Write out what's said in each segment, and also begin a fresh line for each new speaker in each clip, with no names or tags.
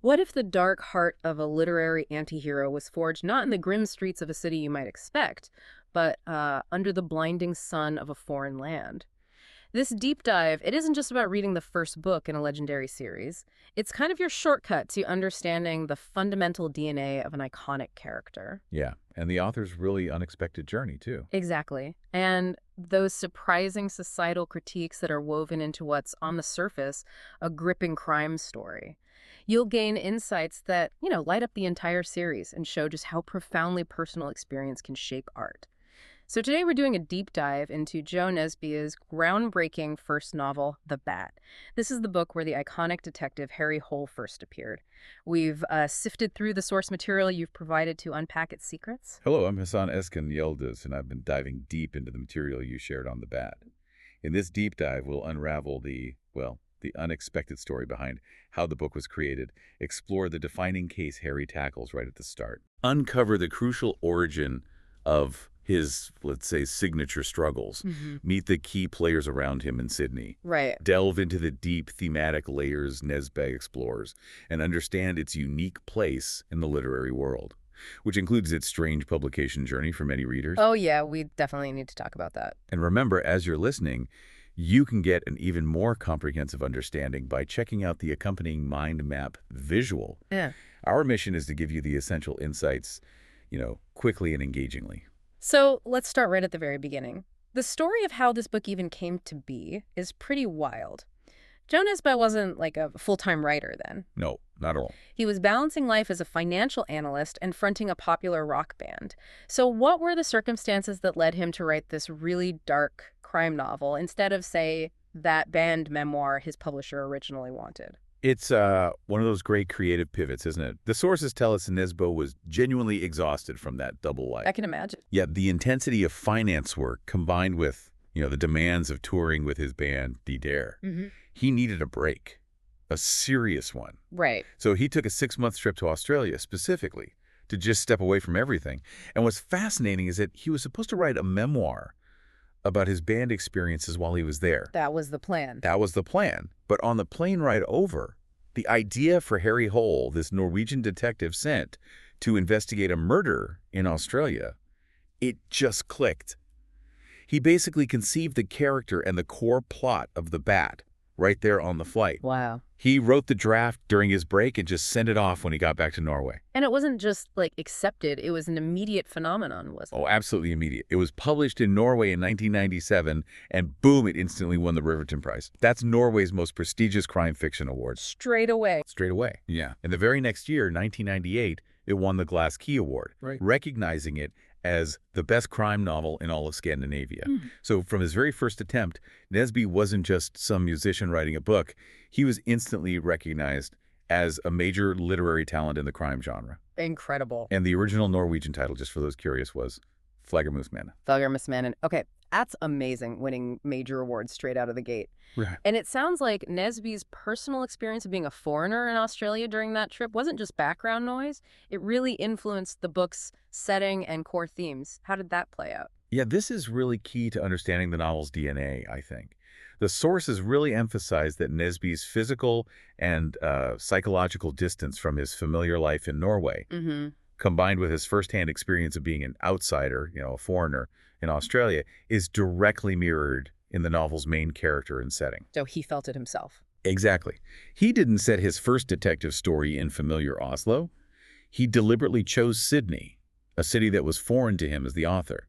What if the dark heart of a literary antihero was forged not in the grim streets of a city you might expect, but under the blinding sun of a foreign land? This deep dive, it isn't just about reading the first book in a legendary series. It's kind of your shortcut to understanding the fundamental DNA of an iconic character.
Yeah, and the author's really unexpected journey, too.
Exactly. And those surprising societal critiques that are woven into what's, on the surface, a gripping crime story. You'll gain insights that, light up the entire series and show just how profoundly personal experience can shape art. So today we're doing a deep dive into Joe Nesbø's groundbreaking first novel, The Bat. This is the book where the iconic detective Harry Hole first appeared. We've sifted through the source material you've provided to unpack its secrets.
Hello, I'm Hassan Eskan Yildiz, and I've been diving deep into the material you shared on The Bat. In this deep dive, we'll unravel the unexpected story behind how the book was created, explore the defining case Harry tackles right at the start, uncover the crucial origin of his, let's say, signature struggles, meet the key players around him in Sydney,
Right.
delve into the deep thematic layers Nesbø explores, and understand its unique place in the literary world, which includes its strange publication journey for many readers.
Oh, yeah, we definitely need to talk about that.
And remember, as you're listening, you can get an even more comprehensive understanding by checking out the accompanying mind map visual.
Yeah.
Our mission is to give you the essential insights, quickly and engagingly.
So let's start right at the very beginning. The story of how this book even came to be is pretty wild. Joe Nesbø wasn't like a full-time writer then.
No, not at all.
He was balancing life as a financial analyst and fronting a popular rock band. So what were the circumstances that led him to write this really dark crime novel instead of, say, that band memoir his publisher originally wanted?
It's one of those great creative pivots, isn't it? The sources tell us Nesbø was genuinely exhausted from that double life.
I can imagine.
Yet the intensity of finance work combined with, the demands of touring with his band, D Dare, he needed a break, a serious one.
Right.
So he took a 6-month trip to Australia specifically to just step away from everything. And what's fascinating is that he was supposed to write a memoir about his band experiences while he was there.
That was the plan.
That was the plan. But on the plane ride over, the idea for Harry Hole, this Norwegian detective sent to investigate a murder in Australia, it just clicked. He basically conceived the character and the core plot of The Bat right there on the flight.
Wow.
He wrote the draft during his break and just sent it off when he got back to Norway.
And it wasn't just, accepted. It was an immediate phenomenon, wasn't it?
Oh, absolutely immediate. It was published in Norway in 1997, and boom, it instantly won the Riverton Prize. That's Norway's most prestigious crime fiction award.
Straight away.
Straight away. Yeah. And the very next year, 1998, it won the Glass Key Award, recognizing it as the best crime novel in all of Scandinavia. So from his very first attempt, Nesbø wasn't just some musician writing a book. He was instantly recognized as a major literary talent in the crime genre.
Incredible.
And the original Norwegian title, just for those curious, was Flaggermusmannen.
Flaggermusmannen. Okay, that's amazing, winning major awards straight out of the gate.
Right.
And it sounds like Nesbø's personal experience of being a foreigner in Australia during that trip wasn't just background noise. It really influenced the book's setting and core themes. How did that play out?
Yeah, this is really key to understanding the novel's DNA, I think. The sources really emphasize that Nesbø's physical and psychological distance from his familiar life in Norway, combined with his firsthand experience of being an outsider, a foreigner in Australia, is directly mirrored in the novel's main character and setting.
So he felt it himself.
Exactly. He didn't set his first detective story in familiar Oslo. He deliberately chose Sydney, a city that was foreign to him as the author.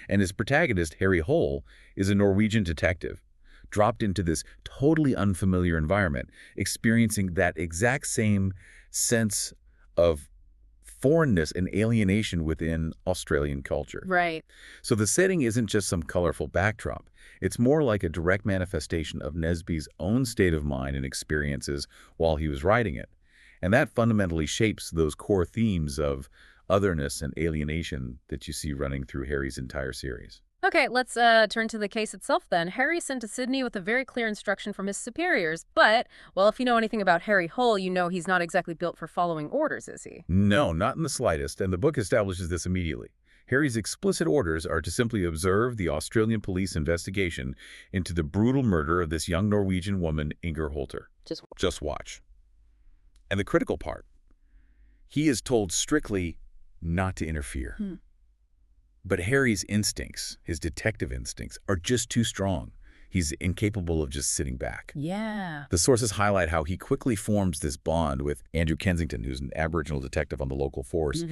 And his protagonist, Harry Hole, is a Norwegian detective, dropped into this totally unfamiliar environment, experiencing that exact same sense of foreignness and alienation within Australian culture.
Right.
So the setting isn't just some colorful backdrop. It's more like a direct manifestation of Nesbø's own state of mind and experiences while he was writing it. And that fundamentally shapes those core themes of otherness and alienation that you see running through Harry's entire series.
Okay, let's turn to the case itself then. Harry's sent to Sydney with a very clear instruction from his superiors, but, well, if you know anything about Harry Hole, you know he's not exactly built for following orders, is he?
No, not in the slightest, and the book establishes this immediately. Harry's explicit orders are to simply observe the Australian police investigation into the brutal murder of this young Norwegian woman, Inger Holter.
Just
Just watch. And the critical part, he is told strictly not to interfere. But Harry's instincts, his detective instincts, are just too strong. He's incapable of just sitting back.
Yeah.
The sources highlight how he quickly forms this bond with Andrew Kensington, who's an Aboriginal detective on the local force.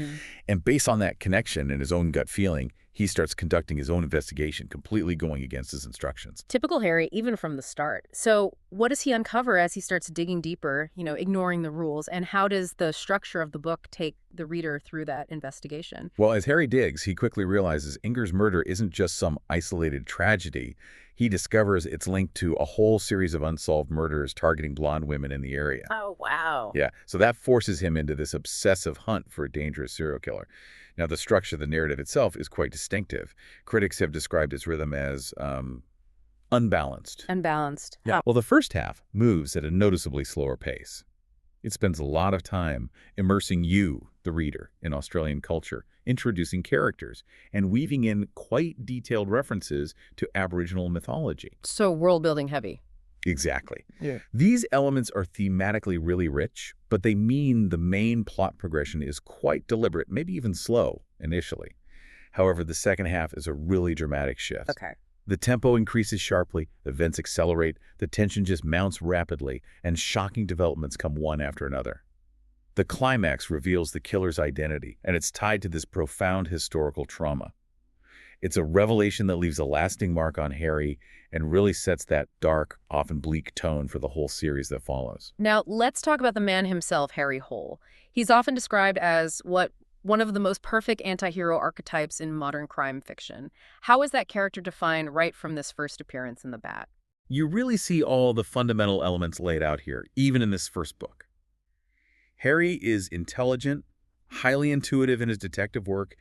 And based on that connection and his own gut feeling, he starts conducting his own investigation, completely going against his instructions.
Typical Harry, even from the start. So what does he uncover as he starts digging deeper, ignoring the rules? And how does the structure of the book take the reader through that investigation?
Well, as Harry digs, he quickly realizes Inger's murder isn't just some isolated tragedy. He discovers it's linked to a whole series of unsolved murders targeting blonde women in the area.
Oh, wow.
Yeah, so that forces him into this obsessive hunt for a dangerous serial killer. Now, the structure of the narrative itself is quite distinctive. Critics have described its rhythm as unbalanced.
Unbalanced.
Yeah. Well, the first half moves at a noticeably slower pace. It spends a lot of time immersing you, the reader, in Australian culture, introducing characters, and weaving in quite detailed references to Aboriginal mythology.
So world-building heavy.
Exactly.
Yeah.
These elements are thematically really rich, but they mean the main plot progression is quite deliberate, maybe even slow initially. However, the second half is a really dramatic shift.
Okay.
The tempo increases sharply, events accelerate, the tension just mounts rapidly, and shocking developments come one after another. The climax reveals the killer's identity, and it's tied to this profound historical trauma. It's a revelation that leaves a lasting mark on Harry and really sets that dark, often bleak tone for the whole series that follows.
Now, let's talk about the man himself, Harry Hole. He's often described as one of the most perfect anti-hero archetypes in modern crime fiction. How is that character defined right from this first appearance in the Bat?
You really see all the fundamental elements laid out here, even in this first book. Harry is intelligent, highly intuitive in his detective work,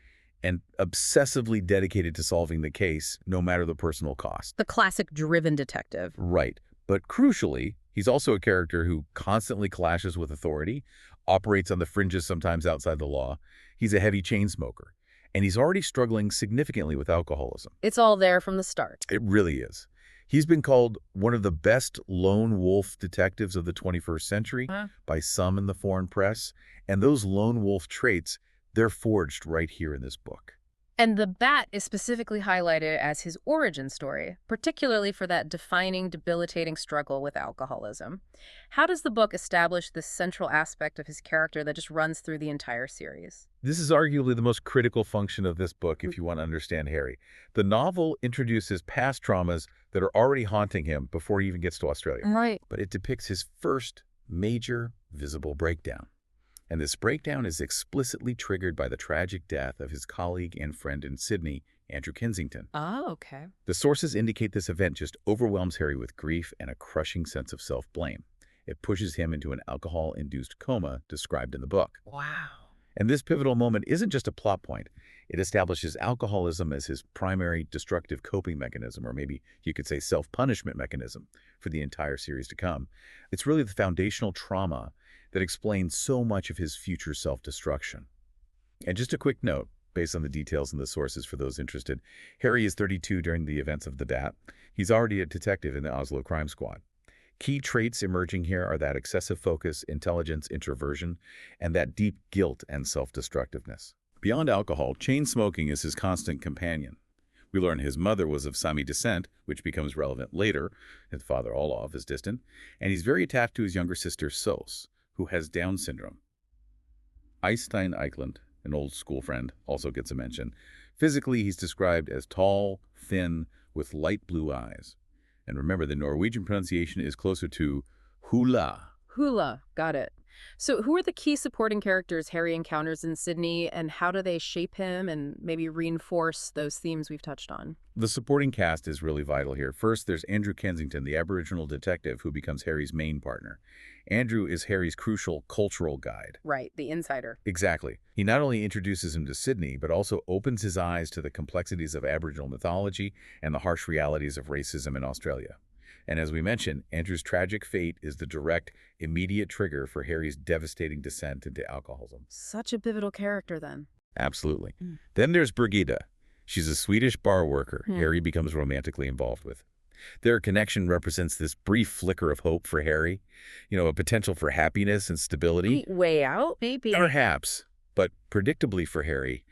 and obsessively dedicated to solving the case, no matter the personal cost.
The classic driven detective.
Right. But crucially, he's also a character who constantly clashes with authority, operates on the fringes sometimes outside the law. He's a heavy chain smoker, and he's already struggling significantly with alcoholism.
It's all there from the start.
It really is. He's been called one of the best lone wolf detectives of the 21st century by some in the foreign press, and those lone wolf traits, they're forged right here in this book.
And the Bat is specifically highlighted as his origin story, particularly for that defining, debilitating struggle with alcoholism. How does the book establish this central aspect of his character that just runs through the entire series?
This is arguably the most critical function of this book if you want to understand Harry. The novel introduces past traumas that are already haunting him before he even gets to Australia.
Right.
But it depicts his first major visible breakdown. And this breakdown is explicitly triggered by the tragic death of his colleague and friend in Sydney, Andrew Kensington.
Oh, okay.
The sources indicate this event just overwhelms Harry with grief and a crushing sense of self-blame. It pushes him into an alcohol-induced coma described in the book.
Wow.
And this pivotal moment isn't just a plot point. It establishes alcoholism as his primary destructive coping mechanism, or maybe you could say self-punishment mechanism, for the entire series to come. It's really the foundational trauma that explains so much of his future self-destruction. And just a quick note, based on the details and the sources for those interested, Harry is 32 during the events of the Bat. He's already a detective in the Oslo crime squad. Key traits emerging here are that excessive focus, intelligence, introversion, and that deep guilt and self-destructiveness. Beyond alcohol, chain smoking is his constant companion. We learn his mother was of Sami descent, which becomes relevant later. His father, Olaf, is distant. And he's very attached to his younger sister, Sos, who has Down syndrome. Eystein Eikeland, an old school friend, also gets a mention. Physically, he's described as tall, thin, with light blue eyes. And remember, the Norwegian pronunciation is closer to hula.
Hula, got it. So who are the key supporting characters Harry encounters in Sydney, and how do they shape him and maybe reinforce those themes we've touched on?
The supporting cast is really vital here. First, there's Andrew Kensington, the Aboriginal detective who becomes Harry's main partner. Andrew is Harry's crucial cultural guide.
Right, the insider.
Exactly. He not only introduces him to Sydney, but also opens his eyes to the complexities of Aboriginal mythology and the harsh realities of racism in Australia. And as we mentioned, Andrew's tragic fate is the direct, immediate trigger for Harry's devastating descent into alcoholism.
Such a pivotal character, then.
Absolutely. Then there's Birgitta. She's a Swedish bar worker Harry becomes romantically involved with. Their connection represents this brief flicker of hope for Harry, a potential for happiness and stability.
Sweet way out, maybe.
Perhaps, but predictably for Harry,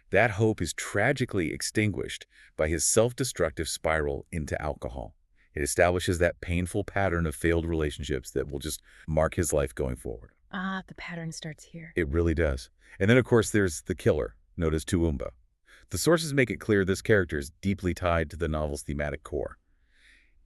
that hope is tragically extinguished by his self-destructive spiral into alcohol. It establishes that painful pattern of failed relationships that will just mark his life going forward.
Ah, the pattern starts here.
It really does. And then, of course, there's the killer, known as Toowoomba. The sources make it clear this character is deeply tied to the novel's thematic core.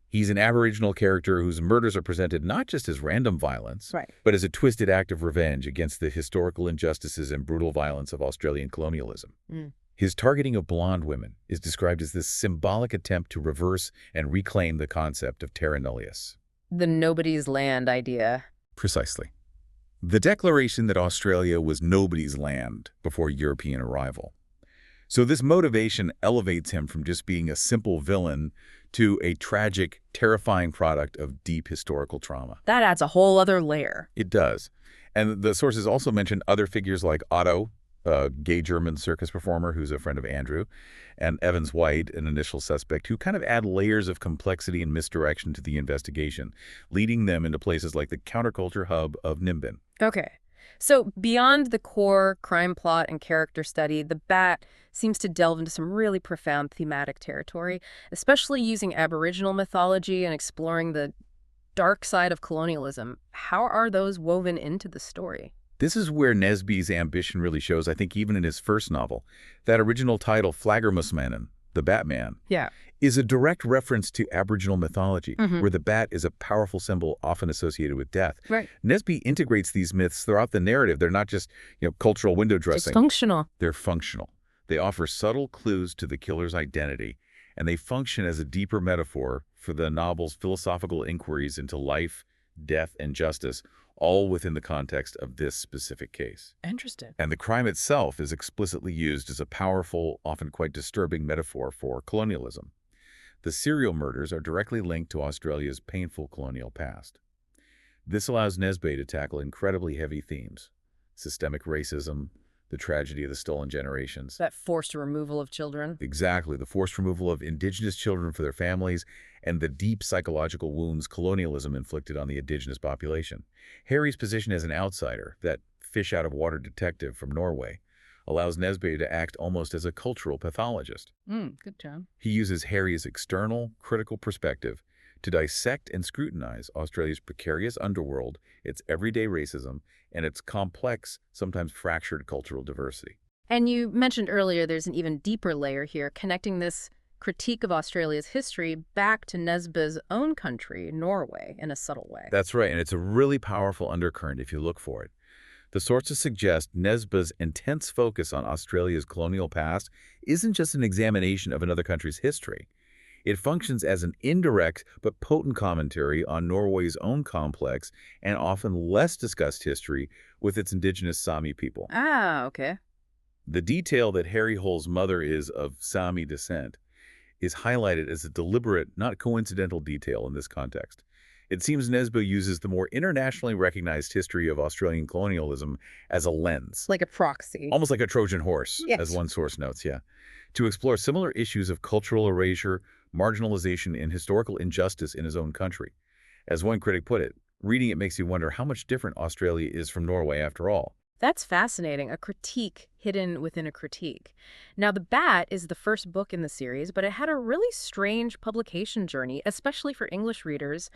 He's an Aboriginal character whose murders are presented not just as random violence,
Right.
but as a twisted act of revenge against the historical injustices and brutal violence of Australian colonialism.
Mm.
His targeting of blonde women is described as this symbolic attempt to reverse and reclaim the concept of terra nullius.
The nobody's land idea.
Precisely. The declaration that Australia was nobody's land before European arrival. So this motivation elevates him from just being a simple villain to a tragic, terrifying product of deep historical trauma.
That adds a whole other layer.
It does. And the sources also mention other figures like Otto, a gay German circus performer who's a friend of Andrew, and Evans White, an initial suspect, who kind of add layers of complexity and misdirection to the investigation, leading them into places like the counterculture hub of Nimbin.
Okay. So beyond the core crime plot and character study, The Bat seems to delve into some really profound thematic territory, especially using Aboriginal mythology and exploring the dark side of colonialism. How are those woven into the story?
This is where Nesbø's ambition really shows, I think, even in his first novel. That original title, Flaggermusmannen, the Batman,
Yeah.
is a direct reference to Aboriginal mythology,
Mhm.
where the bat is a powerful symbol often associated with death.
Right.
Nesbø integrates these myths throughout the narrative. They're not just, cultural window dressing.
Dysfunctional.
They're functional. They offer subtle clues to the killer's identity, and they function as a deeper metaphor for the novel's philosophical inquiries into life, death, and justice, all within the context of this specific case.
Interesting.
And the crime itself is explicitly used as a powerful, often quite disturbing metaphor for colonialism. The serial murders are directly linked to Australia's painful colonial past. This allows Nesbø to tackle incredibly heavy themes: systemic racism, the tragedy of the stolen generations.
That forced removal of children.
Exactly, the forced removal of indigenous children for their families, and the deep psychological wounds colonialism inflicted on the indigenous population. Harry's position as an outsider, that fish-out-of-water detective from Norway, allows Nesbø to act almost as a cultural pathologist.
Good job.
He uses Harry's external, critical perspective to dissect and scrutinize Australia's precarious underworld, its everyday racism, and its complex, sometimes fractured cultural diversity.
And you mentioned earlier there's an even deeper layer here, connecting this critique of Australia's history back to Nesbø's own country, Norway, in a subtle way.
That's right, and it's a really powerful undercurrent if you look for it. The sources suggest Nesbø's intense focus on Australia's colonial past isn't just an examination of another country's history. It functions as an indirect but potent commentary on Norway's own complex and often less discussed history with its indigenous Sami people.
Ah, okay.
The detail that Harry Hole's mother is of Sami descent is highlighted as a deliberate, not coincidental detail in this context. It seems Nesbø uses the more internationally recognized history of Australian colonialism as a lens.
Like a proxy.
Almost like a Trojan horse,
Yes.
as one source notes, yeah. To explore similar issues of cultural erasure, marginalization, and historical injustice in his own country. As one critic put it, reading it makes you wonder how much different Australia is from Norway after all.
That's fascinating, a critique hidden within a critique. Now, The Bat is the first book in the series, but it had a really strange publication journey, especially for English readers.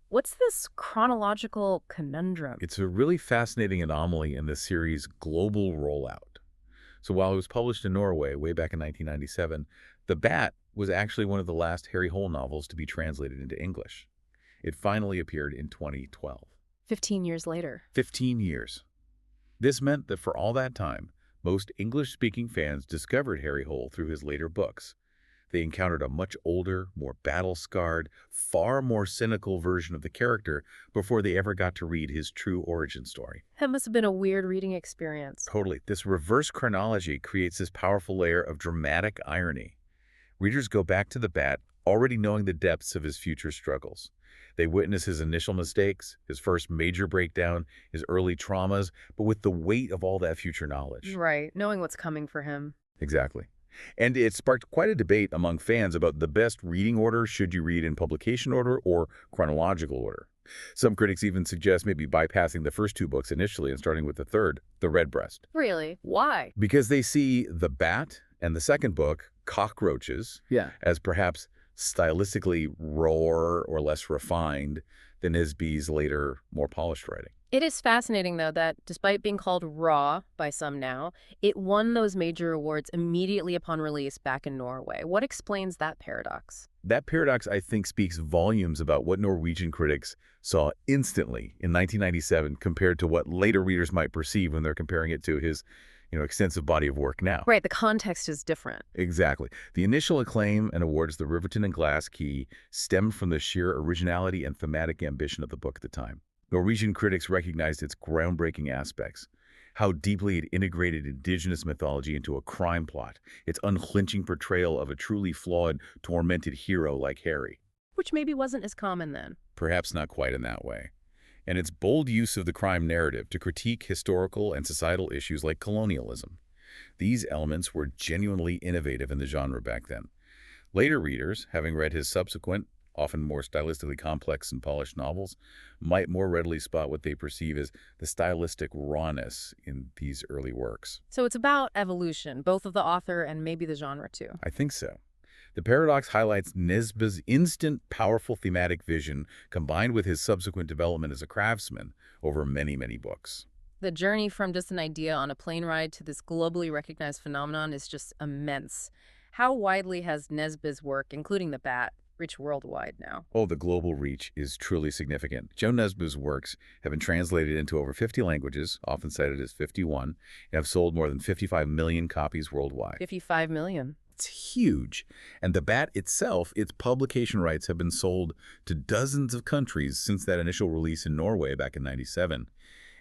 What's this chronological conundrum?
It's a really fascinating anomaly in the series' global rollout. So while it was published in Norway way back in 1997, The Bat was actually one of the last Harry Hole novels to be translated into English. It finally appeared in 2012.
15 years later.
15 years. This meant that for all that time, most English-speaking fans discovered Harry Hole through his later books. They encountered a much older, more battle-scarred, far more cynical version of the character before they ever got to read his true origin story.
That must have been a weird reading experience.
Totally. This reverse chronology creates this powerful layer of dramatic irony. Readers go back to the Bat already knowing the depths of his future struggles. They witness his initial mistakes, his first major breakdown, his early traumas, but with the weight of all that future knowledge.
Right, knowing what's coming for him.
Exactly. And it sparked quite a debate among fans about the best reading order. Should you read in publication order or chronological order? Some critics even suggest maybe bypassing the first two books initially and starting with the third, The Redbreast,
Really? Why?
because they see The Bat and the second book, Cockroaches,
Yeah.
as perhaps stylistically rawer or less refined than Nisby's later, more polished writing.
It is fascinating, though, that despite being called raw by some now, it won those major awards immediately upon release back in Norway. What explains that paradox?
That paradox, I think, speaks volumes about what Norwegian critics saw instantly in 1997 compared to what later readers might perceive when they're comparing it to his, extensive body of work now.
Right, the context is different.
Exactly. The initial acclaim and awards, the Riverton and Glass Key, stemmed from the sheer originality and thematic ambition of the book at the time. Norwegian critics recognized its groundbreaking aspects, how deeply it integrated indigenous mythology into a crime plot, its unflinching portrayal of a truly flawed, tormented hero like Harry.
Which maybe wasn't as common then.
Perhaps not quite in that way. And its bold use of the crime narrative to critique historical and societal issues like colonialism. These elements were genuinely innovative in the genre back then. Later readers, having read his subsequent, often more stylistically complex and polished novels, might more readily spot what they perceive as the stylistic rawness in these early works.
So it's about evolution, both of the author and maybe the genre too.
I think so. The paradox highlights Nesbø's instant, powerful thematic vision combined with his subsequent development as a craftsman over many, many books.
The journey from just an idea on a plane ride to this globally recognized phenomenon is just immense. How widely has Nesbø's work, including The Bat, reached worldwide now?
Oh, the global reach is truly significant. Joe Nesbø's works have been translated into over 50 languages, often cited as 51, and have sold more than 55 million copies worldwide.
55 million.
It's huge. And The Bat itself, its publication rights have been sold to dozens of countries since that initial release in Norway back in '97.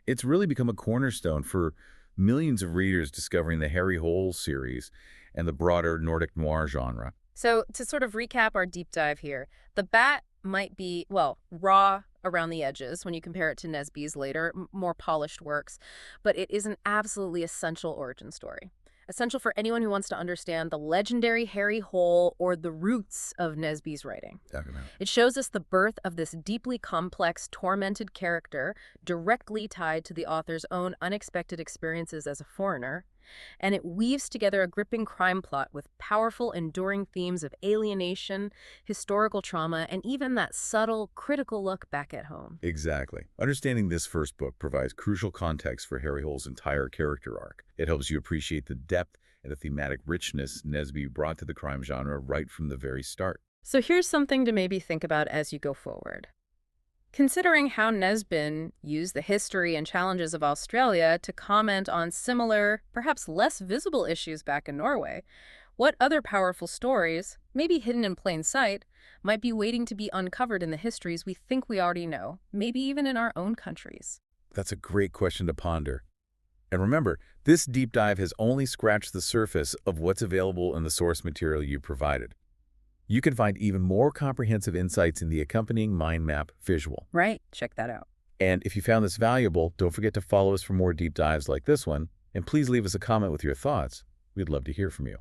It's really become a cornerstone for millions of readers discovering the Harry Hole series and the broader Nordic noir genre.
So to sort of recap our deep dive here, The Bat might be, well, raw around the edges when you compare it to Nesbø's later, more polished works, but it is an absolutely essential origin story. Essential for anyone who wants to understand the legendary Harry Hole or the roots of Nesbø's writing.
Definitely.
It shows us the birth of this deeply complex, tormented character directly tied to the author's own unexpected experiences as a foreigner, and it weaves together a gripping crime plot with powerful, enduring themes of alienation, historical trauma, and even that subtle, critical look back at home.
Exactly. Understanding this first book provides crucial context for Harry Hole's entire character arc. It helps you appreciate the depth and the thematic richness Nesbø brought to the crime genre right from the very start.
So here's something to maybe think about as you go forward. Considering how Nesbø used the history and challenges of Australia to comment on similar, perhaps less visible issues back in Norway, what other powerful stories, maybe hidden in plain sight, might be waiting to be uncovered in the histories we think we already know, maybe even in our own countries?
That's a great question to ponder. And remember, this deep dive has only scratched the surface of what's available in the source material you provided. You can find even more comprehensive insights in the accompanying mind map visual.
Right, check that out.
And if you found this valuable, don't forget to follow us for more deep dives like this one, and please leave us a comment with your thoughts. We'd love to hear from you.